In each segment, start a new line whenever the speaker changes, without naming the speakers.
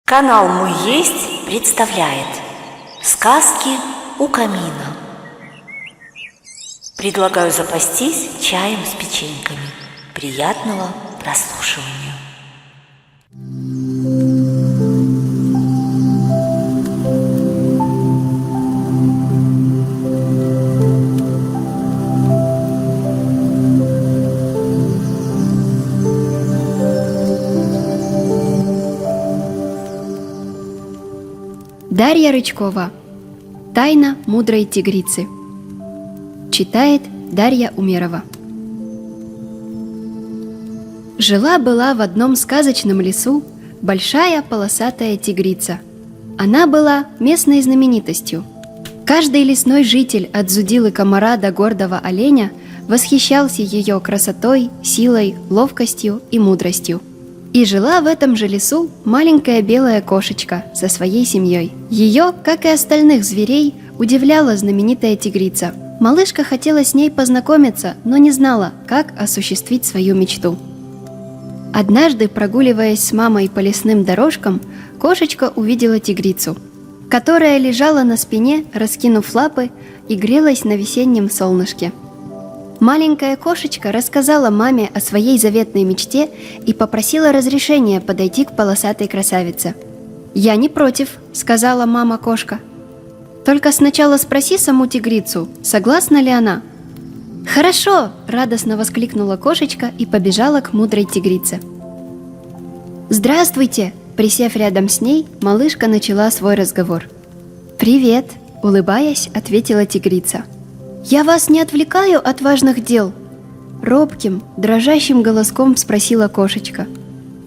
Канал «Мой есть» представляет сказки у камина. Предлагаю запастись чаем с печеньками. Приятного прослушивания.
Дарья Рычкова. Тайна мудрой тигрицы. Читает Дарья Умерова. Жила-была в одном сказочном лесу большая полосатая тигрица. Она была местной знаменитостью. Каждый лесной житель от зудилы комара до гордого оленя восхищался ее красотой, силой, ловкостью и мудростью. И жила в этом же лесу маленькая белая кошечка со своей семьей. Ее, как и остальных зверей, удивляла знаменитая тигрица. Малышка хотела с ней познакомиться, но не знала, как осуществить свою мечту. Однажды, прогуливаясь с мамой по лесным дорожкам, кошечка увидела тигрицу, которая лежала на спине, раскинув лапы, и грелась на весеннем солнышке. Маленькая кошечка рассказала маме о своей заветной мечте и попросила разрешения подойти к полосатой красавице. «Я не против», — сказала мама-кошка. «Только сначала спроси саму тигрицу, согласна ли она». «Хорошо!» — радостно воскликнула кошечка и побежала к мудрой тигрице. «Здравствуйте!» — присев рядом с ней, малышка начала свой разговор. «Привет!» — улыбаясь, ответила тигрица. «Я вас не отвлекаю от важных дел?» Робким, дрожащим голоском спросила кошечка.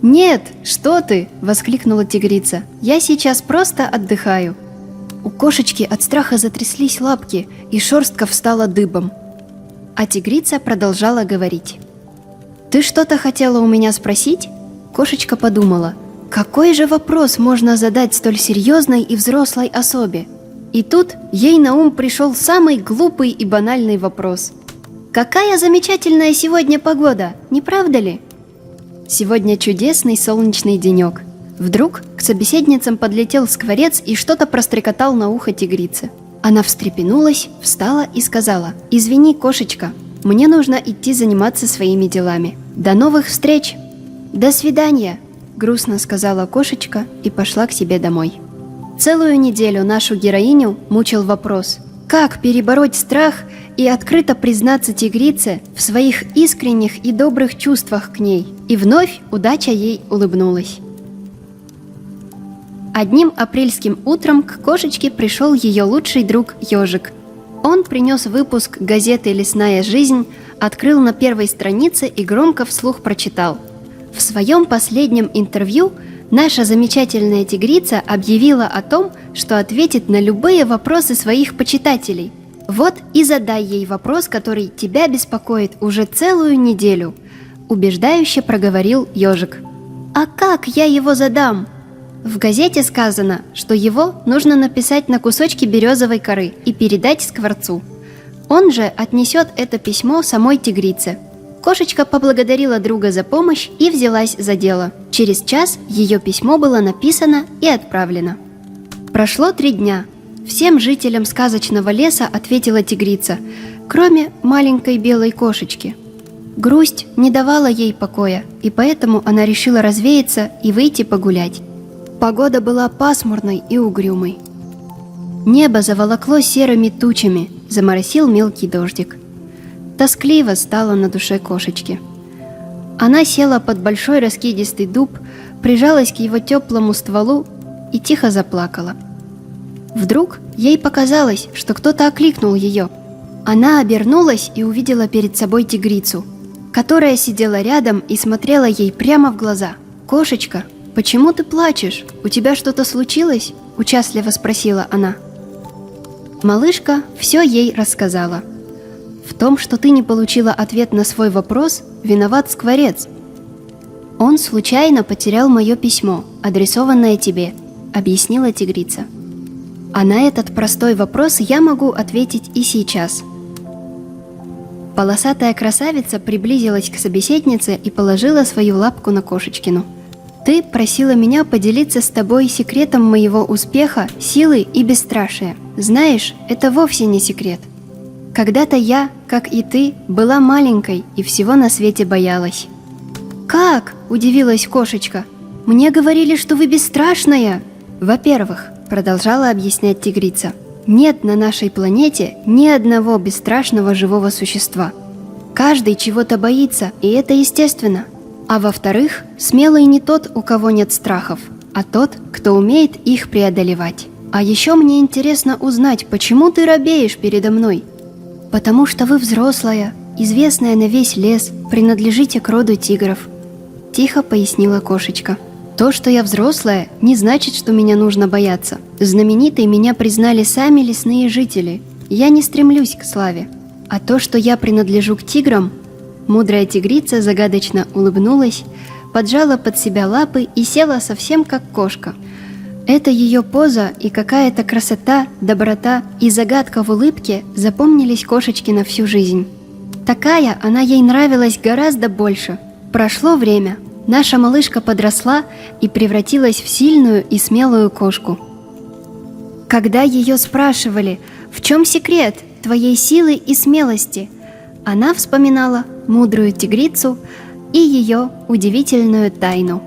«Нет, что ты!» — воскликнула тигрица. «Я сейчас просто отдыхаю». У кошечки от страха затряслись лапки, и шерстка встала дыбом. А тигрица продолжала говорить. «Ты что-то хотела у меня спросить?» Кошечка подумала, какой же вопрос можно задать столь серьезной и взрослой особе? И тут ей на ум пришел самый глупый и банальный вопрос. «Какая замечательная сегодня погода, не правда ли?» Сегодня чудесный солнечный денек. Вдруг к собеседницам подлетел скворец и что-то прострекотал на ухо тигрице. Она встрепенулась, встала и сказала: «Извини, кошечка, мне нужно идти заниматься своими делами. До новых встреч!» «До свидания!» — грустно сказала кошечка и пошла к себе домой. Целую неделю нашу героиню мучил вопрос, как перебороть страх и открыто признаться тигрице в своих искренних и добрых чувствах к ней. И вновь удача ей улыбнулась. Одним апрельским утром к кошечке пришел ее лучший друг Ежик. Он принес выпуск газеты «Лесная жизнь», открыл на первой странице и громко вслух прочитал. В своем последнем интервью наша замечательная тигрица объявила о том, что ответит на любые вопросы своих почитателей. Вот и задай ей вопрос, который тебя беспокоит уже целую неделю, убеждающе проговорил Ежик. А как я его задам? В газете сказано, что его нужно написать на кусочке березовой коры и передать скворцу. Он же отнесет это письмо самой тигрице. Кошечка поблагодарила друга за помощь и взялась за дело. Через час ее письмо было написано и отправлено. Прошло 3 дня. Всем жителям сказочного леса ответила тигрица, кроме маленькой белой кошечки. Грусть не давала ей покоя, и поэтому она решила развеяться и выйти погулять. Погода была пасмурной и угрюмой. Небо заволокло серыми тучами, заморосил мелкий дождик. Тоскливо стало на душе кошечки. Она села под большой раскидистый дуб, прижалась к его теплому стволу и тихо заплакала. Вдруг ей показалось, что кто-то окликнул ее. Она обернулась и увидела перед собой тигрицу, которая сидела рядом и смотрела ей прямо в глаза. «Кошечка, почему ты плачешь? У тебя что-то случилось?» – участливо спросила она. Малышка все ей рассказала. В том, что ты не получила ответ на свой вопрос, виноват скворец. Он случайно потерял мое письмо, адресованное тебе, объяснила тигрица. А на этот простой вопрос я могу ответить и сейчас. Полосатая красавица приблизилась к собеседнице и положила свою лапку на кошечкину. Ты просила меня поделиться с тобой секретом моего успеха, силы и бесстрашия. Знаешь, это вовсе не секрет. Когда-то я, как и ты, была маленькой и всего на свете боялась. «Как?» – удивилась кошечка. «Мне говорили, что вы бесстрашная!» «Во-первых, – продолжала объяснять тигрица, – нет на нашей планете ни одного бесстрашного живого существа. Каждый чего-то боится, и это естественно. А во-вторых, смелый не тот, у кого нет страхов, а тот, кто умеет их преодолевать. А еще мне интересно узнать, почему ты робеешь передо мной?» «Потому что вы взрослая, известная на весь лес, принадлежите к роду тигров», – тихо пояснила кошечка. «То, что я взрослая, не значит, что меня нужно бояться. Знаменитой меня признали сами лесные жители. Я не стремлюсь к славе. А то, что я принадлежу к тиграм...» Мудрая тигрица загадочно улыбнулась, поджала под себя лапы и села совсем как кошка. Эта ее поза и какая-то красота, доброта и загадка в улыбке запомнились кошечке на всю жизнь. Такая она ей нравилась гораздо больше. Прошло время. Наша малышка подросла и превратилась в сильную и смелую кошку. Когда ее спрашивали, в чем секрет твоей силы и смелости, она вспоминала мудрую тигрицу и ее удивительную тайну.